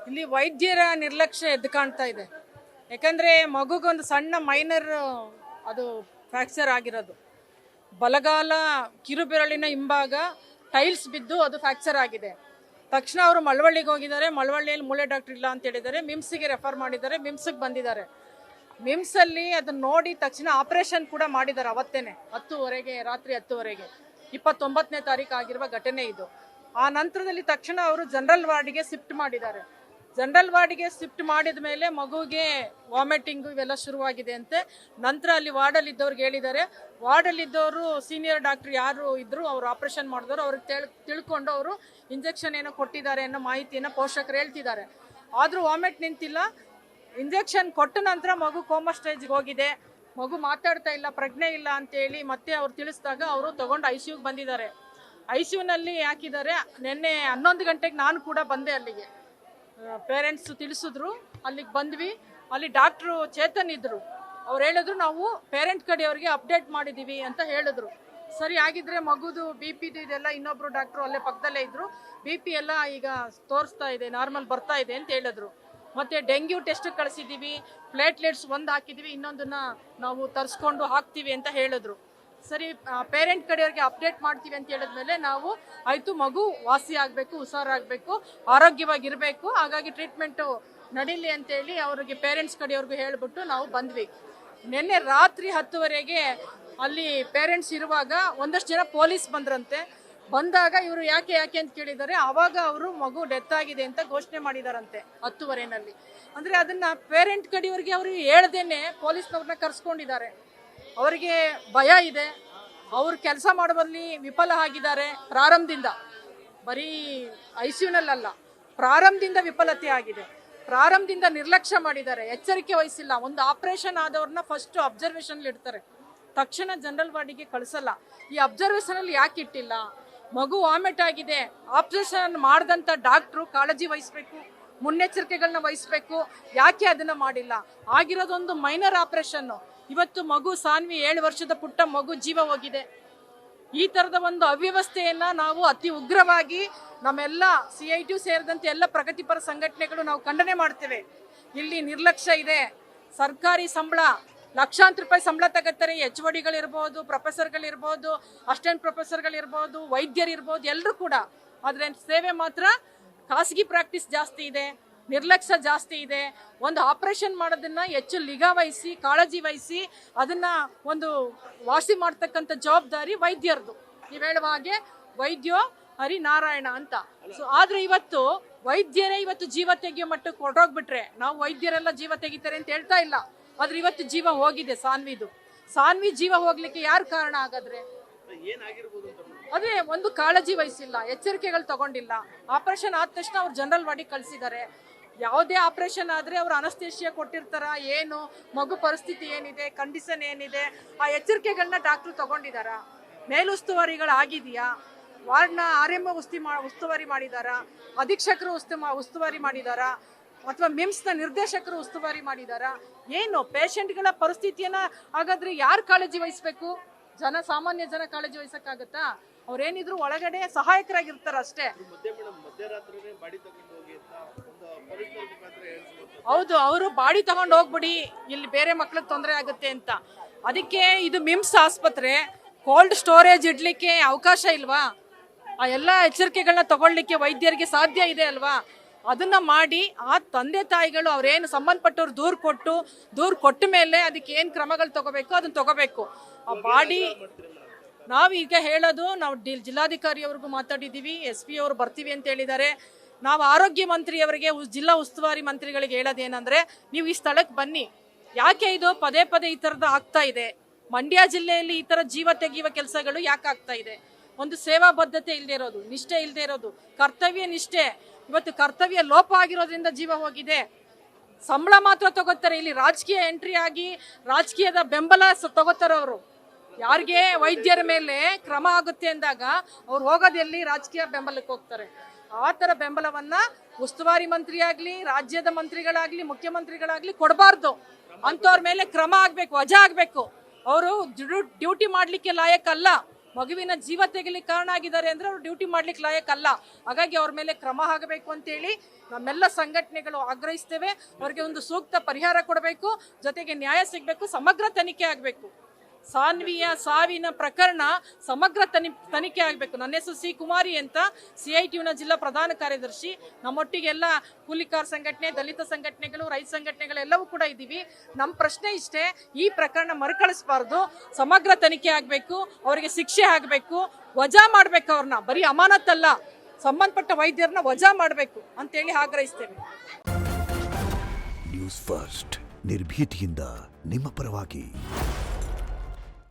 ಇಲ್ಲಿ ವೈದ್ಯರ ನಿರ್ಲಕ್ಷ್ಯ ಎದ್ದು ಕಾಣ್ತಾ ಇದೆ. ಯಾಕಂದ್ರೆ ಮಗುಗೊಂದು ಸಣ್ಣ ಮೈನರ್ ಅದು ಫ್ರಾಕ್ಚರ್ ಆಗಿರೋದು. ಬಲಗಾಲ ಕಿರುಬೆರಳಿನ ಹಿಂಭಾಗ ಟೈಲ್ಸ್ ಬಿದ್ದು ಅದು ಫ್ರಾಕ್ಚರ್ ಆಗಿದೆ. ತಕ್ಷಣ ಅವರು ಮಳವಳ್ಳಿಗೆ ಹೋಗಿದ್ದಾರೆ. ಮಳವಳ್ಳಿಯಲ್ಲಿ ಮೂಳೆ ಡಾಕ್ಟರ್ ಇಲ್ಲ ಅಂತ ಹೇಳಿದ್ದಾರೆ. ಮಿಮ್ಸ್ಗೆ ರೆಫರ್ ಮಾಡಿದ್ದಾರೆ. ಮಿಮ್ಸ್ಗೆ ಬಂದಿದ್ದಾರೆ. ಮಿಮ್ಸಲ್ಲಿ ಅದನ್ನ ನೋಡಿ ತಕ್ಷಣ ಆಪರೇಷನ್ ಕೂಡ ಮಾಡಿದ್ದಾರೆ. ಅವತ್ತೇನೆ 10:00 ರಾತ್ರಿ 10:00 29ನೇ ತಾರೀಕು ಆಗಿರುವ ಘಟನೆ ಇದು. ಆ ನಂತರದಲ್ಲಿ ತಕ್ಷಣ ಅವರು ಜನರಲ್ ವಾರ್ಡ್ಗೆ ಶಿಫ್ಟ್ ಮಾಡಿದ್ದಾರೆ. ಜನರಲ್ ವಾರ್ಡ್ಗೆ ಶಿಫ್ಟ್ ಮಾಡಿದ ಮೇಲೆ ಮಗುಗೆ ವಾಮಿಟಿಂಗು ಇವೆಲ್ಲ ಶುರುವಾಗಿದೆ ಅಂತೆ. ನಂತರ ಅಲ್ಲಿ ವಾರ್ಡಲ್ಲಿ ಇದ್ದವ್ರಿಗೆ ಹೇಳಿದ್ದಾರೆ. ವಾರ್ಡಲ್ಲಿ ಇದ್ದವರು ಸೀನಿಯರ್ ಡಾಕ್ಟರ್ ಯಾರು ಇದ್ರು, ಅವರು ಆಪರೇಷನ್ ಮಾಡಿದವರು, ಅವ್ರಿಗೆ ತಿಳ್ಕೊಂಡು ಅವರು ಇಂಜೆಕ್ಷನ್ ಏನೋ ಕೊಟ್ಟಿದ್ದಾರೆ ಅನ್ನೋ ಮಾಹಿತಿಯನ್ನು ಪೋಷಕರು ಹೇಳ್ತಿದ್ದಾರೆ. ಆದರೂ ವಾಮಿಟ್ ನಿಂತಿಲ್ಲ. ಇಂಜೆಕ್ಷನ್ ಕೊಟ್ಟ ನಂತರ ಮಗು ಕೋಮಾ ಸ್ಟೇಜ್ಗೆ ಹೋಗಿದೆ. ಮಗು ಮಾತಾಡ್ತಾ ಇಲ್ಲ, ಪ್ರಜ್ಞೆ ಇಲ್ಲ ಅಂತೇಳಿ ಮತ್ತೆ ಅವ್ರು ತಿಳಿಸಿದಾಗ ಅವರು ತಗೊಂಡು ICUಗೆ ಬಂದಿದ್ದಾರೆ. ICUನಲ್ಲಿ ಹಾಕಿದ್ದಾರೆ. ನಿನ್ನೆ 11 ಗಂಟೆಗೆ ನಾನು ಕೂಡ ಬಂದೆ ಅಲ್ಲಿಗೆ. ಪೇರೆಂಟ್ಸ್ ತಿಳಿಸಿದ್ರು, ಅಲ್ಲಿಗೆ ಬಂದ್ವಿ. ಅಲ್ಲಿ ಡಾಕ್ಟ್ರು ಚೇತನ್ ಇದ್ರು. ಅವ್ರು ಹೇಳಿದ್ರು ನಾವು ಪೇರೆಂಟ್ ಕಡೆಯವ್ರಿಗೆ ಅಪ್ಡೇಟ್ ಮಾಡಿದ್ದೀವಿ ಅಂತ ಹೇಳಿದ್ರು. ಸರಿ, ಆಗಿದ್ರೆ ಮಗುದು BP ಇದೆಲ್ಲ ಇನ್ನೊಬ್ರು ಡಾಕ್ಟ್ರು ಅಲ್ಲೇ ಪಕ್ಕದಲ್ಲೇ ಇದ್ರು. BP ಎಲ್ಲ ಈಗ ತೋರಿಸ್ತಾ ಇದೆ, ನಾರ್ಮಲ್ ಬರ್ತಾ ಇದೆ ಅಂತ ಹೇಳಿದ್ರು. ಮತ್ತೆ ಡೆಂಗ್ಯೂ ಟೆಸ್ಟ್ ಕಳಿಸಿದ್ದೀವಿ, ಪ್ಲೇಟ್ಲೆಟ್ಸ್ 1 ಹಾಕಿದ್ದೀವಿ, ಇನ್ನೊಂದನ್ನ ನಾವು ತರಿಸ್ಕೊಂಡು ಹಾಕ್ತೀವಿ ಅಂತ ಹೇಳಿದ್ರು. ಸರಿ, ಪೇರೆಂಟ್ ಕಡೆಯವ್ರಿಗೆ ಅಪ್ಡೇಟ್ ಮಾಡ್ತೀವಿ ಅಂತ ಹೇಳಿದ್ಮೇಲೆ ನಾವು ಆಯಿತು, ಮಗು ವಾಸಿ ಆಗಬೇಕು, ಹುಷಾರಾಗಬೇಕು, ಆರೋಗ್ಯವಾಗಿರಬೇಕು, ಹಾಗಾಗಿ ಟ್ರೀಟ್ಮೆಂಟು ನಡೀಲಿ ಅಂತೇಳಿ ಅವ್ರಿಗೆ ಪೇರೆಂಟ್ಸ್ ಕಡೆಯವ್ರಿಗೂ ಹೇಳಿಬಿಟ್ಟು ನಾವು ಬಂದ್ವಿ. ನಿನ್ನೆ ರಾತ್ರಿ 10:00 ಅಲ್ಲಿ ಪೇರೆಂಟ್ಸ್ ಇರುವಾಗ ಒಂದಷ್ಟು ಜನ ಪೊಲೀಸ್ ಬಂದ್ರಂತೆ. ಬಂದಾಗ ಇವರು ಯಾಕೆ ಅಂತ ಕೇಳಿದ್ದಾರೆ. ಆವಾಗ ಅವರು ಮಗು ಡೆತ್ ಆಗಿದೆ ಅಂತ ಘೋಷಣೆ ಮಾಡಿದಾರಂತೆ 10:00ನಲ್ಲಿ. ಅಂದರೆ ಅದನ್ನ ಪೇರೆಂಟ್ ಕಡೆಯವ್ರಿಗೆ ಅವರು ಹೇಳ್ದೇನೆ ಪೊಲೀಸ್ನವ್ರನ್ನ ಕರ್ಸ್ಕೊಂಡಿದ್ದಾರೆ. ಅವರಿಗೆ ಭಯ ಇದೆ. ಅವ್ರು ಕೆಲಸ ಮಾಡುವಲ್ಲಿ ವಿಫಲ ಆಗಿದ್ದಾರೆ ಪ್ರಾರಂಭದಿಂದ. ಬರೀ ICUನಲ್ಲ, ಪ್ರಾರಂಭದಿಂದ ವಿಫಲತೆ ಆಗಿದೆ. ಪ್ರಾರಂಭದಿಂದ ನಿರ್ಲಕ್ಷ್ಯ ಮಾಡಿದ್ದಾರೆ, ಎಚ್ಚರಿಕೆ ವಹಿಸಿಲ್ಲ. ಒಂದು ಆಪರೇಷನ್ ಆದವ್ರನ್ನ ಫಸ್ಟ್ ಅಬ್ಸರ್ವೇಷನ್ ಇಡ್ತಾರೆ, ತಕ್ಷಣ ಜನರಲ್ ವಾರ್ಡಿಗೆ ಕಳಿಸಲ್ಲ. ಈ ಅಬ್ಸರ್ವೇಷನ್ ಅಲ್ಲಿ ಯಾಕೆ ಇಟ್ಟಿಲ್ಲ? ಮಗು ವಾಮಿಟ್ ಆಗಿದೆ, ಆಪರೇಷನ್ ಮಾಡಿದಂಥ ಡಾಕ್ಟ್ರು ಕಾಳಜಿ ವಹಿಸ್ಬೇಕು, ಮುನ್ನೆಚ್ಚರಿಕೆಗಳನ್ನ ವಹಿಸ್ಬೇಕು. ಯಾಕೆ ಅದನ್ನ ಮಾಡಿಲ್ಲ? ಆಗಿರೋದೊಂದು ಮೈನರ್ ಆಪರೇಷನ್. ಇವತ್ತು ಮಗು ಸಾನ್ವಿ 7 ವರ್ಷದ ಪುಟ್ಟ ಮಗು ಜೀವ ಹೋಗಿದೆ. ಈ ತರದ ಒಂದು ಅವ್ಯವಸ್ಥೆಯನ್ನ ನಾವು ಅತಿ ಉಗ್ರವಾಗಿ ನಮ್ಮೆಲ್ಲ CITU ಸೇರಿದಂತೆ ಎಲ್ಲ ಪ್ರಗತಿಪರ ಸಂಘಟನೆಗಳು ನಾವು ಖಂಡನೆ ಮಾಡ್ತೇವೆ. ಇಲ್ಲಿ ನಿರ್ಲಕ್ಷ್ಯ ಇದೆ. ಸರ್ಕಾರಿ ಸಂಬಳ ಲಕ್ಷಾಂತರ ರೂಪಾಯಿ ಸಂಬಳ ತಗೋತಾರೆ. HODಗಳಿರ್ಬೋದು, ಪ್ರೊಫೆಸರ್ಗಳಿರ್ಬೋದು, ಅಸಿಸ್ಟೆಂಟ್ ಪ್ರೊಫೆಸರ್ಗಳಿರ್ಬೋದು, ವೈದ್ಯರಿರ್ಬೋದು, ಎಲ್ಲರೂ ಕೂಡ. ಆದರೆ ಸೇವೆ ಮಾತ್ರ ಖಾಸಗಿ ಪ್ರಾಕ್ಟೀಸ್ ಜಾಸ್ತಿ ಇದೆ, ನಿರ್ಲಕ್ಷ್ಯ ಜಾಸ್ತಿ ಇದೆ. ಒಂದು ಆಪರೇಷನ್ ಮಾಡೋದನ್ನ ಹೆಚ್ಚು ನಿಗಾ ವಹಿಸಿ, ಕಾಳಜಿ ವಹಿಸಿ ಅದನ್ನ ಒಂದು ವಾಸಿ ಮಾಡ್ತಕ್ಕಂಥ ಜವಾಬ್ದಾರಿ ವೈದ್ಯರದು. ನೀವು ಹೇಳುವ ಹಾಗೆ ವೈದ್ಯೋ ಹರಿನಾರಾಯಣ ಅಂತ. ಸೊ ಆದ್ರೆ ಇವತ್ತು ವೈದ್ಯರೇ ಇವತ್ತು ಜೀವ ತೆಗೆಯೋ ಮಟ್ಟಕ್ಕೆ ಹೊರಟೋಗ್ಬಿಟ್ರೆ, ನಾವು ವೈದ್ಯರೆಲ್ಲ ಜೀವ ತೆಗಿತಾರೆ ಅಂತ ಹೇಳ್ತಾ ಇಲ್ಲ. ಆದ್ರೆ ಇವತ್ತು ಜೀವ ಹೋಗಿದೆ ಸಾನ್ವಿ ಜೀವ ಹೋಗ್ಲಿಕ್ಕೆ ಯಾರು ಕಾರಣ? ಹಾಗಾದ್ರೆ ಅದೇ ಒಂದು ಕಾಳಜಿ ವಹಿಸಿಲ್ಲ, ಎಚ್ಚರಿಕೆಗಳು ತಗೊಂಡಿಲ್ಲ. ಆಪರೇಷನ್ ಆದ ತಕ್ಷಣ ಅವ್ರು ಜನರಲ್ ವಾರ್ಡಿಗೆ ಕಳಿಸಿದ್ದಾರೆ. ಯಾವುದೇ ಆಪರೇಷನ್ ಆದ್ರೆ ಅವ್ರು ಅನಸ್ತೇಶಿಯಾ ಕೊಟ್ಟಿರ್ತಾರ, ಏನು ಮಗು ಪರಿಸ್ಥಿತಿ ಏನಿದೆ, ಕಂಡೀಷನ್ ಏನಿದೆ, ಆ ಎಚ್ಚರಿಕೆಗಳನ್ನ ಡಾಕ್ಟ್ರು ತಗೊಂಡಿದಾರ? ಮೇಲುಸ್ತುವಾರಿಗಳಾಗಿದೆಯಾ? ವಾರ್ಡ್ನ RMO ಉಸ್ತುವಾರಿ ಮಾಡಿದಾರ? ಅಧೀಕ್ಷಕರು ಉಸ್ತುವಾರಿ ಮಾಡಿದಾರ? ಅಥವಾ ಮಿಮ್ಸ್ನ ನಿರ್ದೇಶಕರು ಉಸ್ತುವಾರಿ ಮಾಡಿದಾರ? ಏನು ಪೇಷಂಟ್ಗಳ ಪರಿಸ್ಥಿತಿಯನ್ನ ಹಾಗಾದ್ರೆ ಯಾರು ಕಾಳಜಿ ವಹಿಸ್ಬೇಕು? ಸಾಮಾನ್ಯ ಜನ ಕಾಳಜಿ ವಹಿಸಕ್ಕಾಗತ್ತಾ? ಅವ್ರೇನಿದ್ರು ಒಳಗಡೆ ಸಹಾಯಕರಾಗಿರ್ತಾರ ಅಷ್ಟೇ. ಹೌದು, ಅವರು ಬಾಡಿ ತಗೊಂಡು ಹೋಗ್ಬಿಡಿ, ಇಲ್ಲಿ ಬೇರೆ ಮಕ್ಳಿಗೆ ತೊಂದರೆ ಆಗುತ್ತೆ ಅಂತ. ಅದಕ್ಕೆ ಇದು ಮಿಮ್ಸ್ ಆಸ್ಪತ್ರೆ, ಕೋಲ್ಡ್ ಸ್ಟೋರೇಜ್ ಇಡ್ಲಿಕ್ಕೆ ಅವಕಾಶ ಇಲ್ವಾ? ಆ ಎಲ್ಲ ಎಚ್ಚರಿಕೆಗಳನ್ನ ತಗೊಳ್ಳಿಕ್ಕೆ ವೈದ್ಯರಿಗೆ ಸಾಧ್ಯ ಇದೆ ಅಲ್ವಾ? ಅದನ್ನ ಮಾಡಿ ಆ ತಂದೆ ತಾಯಿಗಳು ಅವ್ರೇನು ಸಂಬಂಧಪಟ್ಟವ್ರು ದೂರು ಕೊಟ್ಟ ಮೇಲೆ ಅದಕ್ಕೆ ಏನು ಕ್ರಮಗಳು ತಗೋಬೇಕು ಅದನ್ನ ತಗೋಬೇಕು. ಆ ಬಾಡಿ ನಾವೀಗ ಹೇಳೋದು, ನಾವು ಜಿಲ್ಲಾಧಿಕಾರಿಯವ್ರಿಗೂ ಮಾತಾಡಿದ್ದೀವಿ, SP ಅವರು ಬರ್ತೀವಿ ಅಂತ ಹೇಳಿದ್ದಾರೆ. ನಾವು ಆರೋಗ್ಯ ಮಂತ್ರಿಯವರಿಗೆ, ಜಿಲ್ಲಾ ಉಸ್ತುವಾರಿ ಮಂತ್ರಿಗಳಿಗೆ ಹೇಳೋದೇನೆಂದ್ರೆ, ನೀವು ಈ ಸ್ಥಳಕ್ಕೆ ಬನ್ನಿ. ಯಾಕೆ ಇದು ಪದೇ ಈ ಥರದ್ದು ಆಗ್ತಾ ಇದೆ? ಮಂಡ್ಯ ಜಿಲ್ಲೆಯಲ್ಲಿ ಈ ಥರ ಜೀವ ತೆಗೆಯುವ ಕೆಲಸಗಳು ಯಾಕೆ ಆಗ್ತಾ ಇದೆ? ಒಂದು ಸೇವಾ ಬದ್ಧತೆ ಇಲ್ಲದೆ ಇರೋದು, ನಿಷ್ಠೆ ಇಲ್ಲದೆ ಇರೋದು, ಕರ್ತವ್ಯ ನಿಷ್ಠೆ. ಇವತ್ತು ಕರ್ತವ್ಯ ಲೋಪ ಆಗಿರೋದ್ರಿಂದ ಜೀವ ಹೋಗಿದೆ. ಸಂಬಳ ಮಾತ್ರ ತಗೋತಾರೆ. ಇಲ್ಲಿ ರಾಜಕೀಯ ಎಂಟ್ರಿ ಆಗಿ ರಾಜಕೀಯದ ಬೆಂಬಲ ತಗೋತಾರೆ ಅವರು. ಯಾರಿಗೆ ವೈದ್ಯರ ಮೇಲೆ ಕ್ರಮ ಆಗುತ್ತೆ ಅಂದಾಗ ಅವ್ರು ಹೋಗೋದೆಲ್ಲಿ? ರಾಜಕೀಯ ಬೆಂಬಲಕ್ಕೆ ಹೋಗ್ತಾರೆ. ಆ ಥರ ಬೆಂಬಲವನ್ನ ಉಸ್ತುವಾರಿ ಮಂತ್ರಿ ಆಗ್ಲಿ, ರಾಜ್ಯದ ಮಂತ್ರಿಗಳಾಗ್ಲಿ, ಮುಖ್ಯಮಂತ್ರಿಗಳಾಗ್ಲಿ ಕೊಡಬಾರ್ದು. ಅಂಥವ್ರ ಮೇಲೆ ಕ್ರಮ ಆಗ್ಬೇಕು, ವಜಾ ಆಗ್ಬೇಕು. ಅವರು ಡ್ಯೂಟಿ ಮಾಡ್ಲಿಕ್ಕೆ ಲಾಯಕ್ ಅಲ್ಲ. ಮಗುವಿನ ಜೀವ ತೆಗಿಲಿಕ್ಕೆ ಕಾರಣ ಆಗಿದ್ದಾರೆ ಅಂದರೆ ಅವರು ಡ್ಯೂಟಿ ಮಾಡ್ಲಿಕ್ಕೆ ಲಾಯಕ್ಕಲ್ಲ. ಹಾಗಾಗಿ ಅವ್ರ ಮೇಲೆ ಕ್ರಮ ಆಗಬೇಕು ಅಂತೇಳಿ ನಮ್ಮೆಲ್ಲ ಸಂಘಟನೆಗಳು ಆಗ್ರಹಿಸ್ತೇವೆ. ಅವ್ರಿಗೆ ಒಂದು ಸೂಕ್ತ ಪರಿಹಾರ ಕೊಡಬೇಕು, ಜೊತೆಗೆ ನ್ಯಾಯ ಸಿಗಬೇಕು, ಸಮಗ್ರ ತನಿಖೆ ಆಗಬೇಕು. ಸಾನ್ವಿಯ ಸಾವಿನ ಪ್ರಕರಣ ಸಮಗ್ರ ತನಿಖೆ ಆಗಬೇಕು. ನನ್ನ ಹೆಸರು ಸಿ ಕುಮಾರಿ ಅಂತ, CITUನ ಜಿಲ್ಲಾ ಪ್ರಧಾನ ಕಾರ್ಯದರ್ಶಿ. ನಮ್ಮೊಟ್ಟಿಗೆ ಎಲ್ಲ ಕೂಲಿಕಾರ್ ಸಂಘಟನೆ, ದಲಿತ ಸಂಘಟನೆಗಳು, ರೈತ ಸಂಘಟನೆಗಳು ಎಲ್ಲವೂ ಕೂಡ ಇದ್ದೀವಿ. ನಮ್ಮ ಪ್ರಶ್ನೆ ಇಷ್ಟೇ, ಈ ಪ್ರಕರಣ ಮರುಕಳಿಸಬಾರ್ದು, ಸಮಗ್ರ ತನಿಖೆ ಆಗಬೇಕು, ಅವರಿಗೆ ಶಿಕ್ಷೆ ಆಗಬೇಕು, ವಜಾ ಮಾಡಬೇಕು, ಅವ್ರನ್ನ ಬರೀ ಅಮಾನತ್ತಲ್ಲ, ಸಂಬಂಧಪಟ್ಟ ವೈದ್ಯರನ್ನ ವಜಾ ಮಾಡಬೇಕು ಅಂತೇಳಿ ಆಗ್ರಹಿಸ್ತೇವೆ. ನ್ಯೂಸ್ ಫಸ್ಟ್, ನಿರ್ಭೀತಿಯಿಂದ ನಿಮ್ಮ ಪರವಾಗಿ.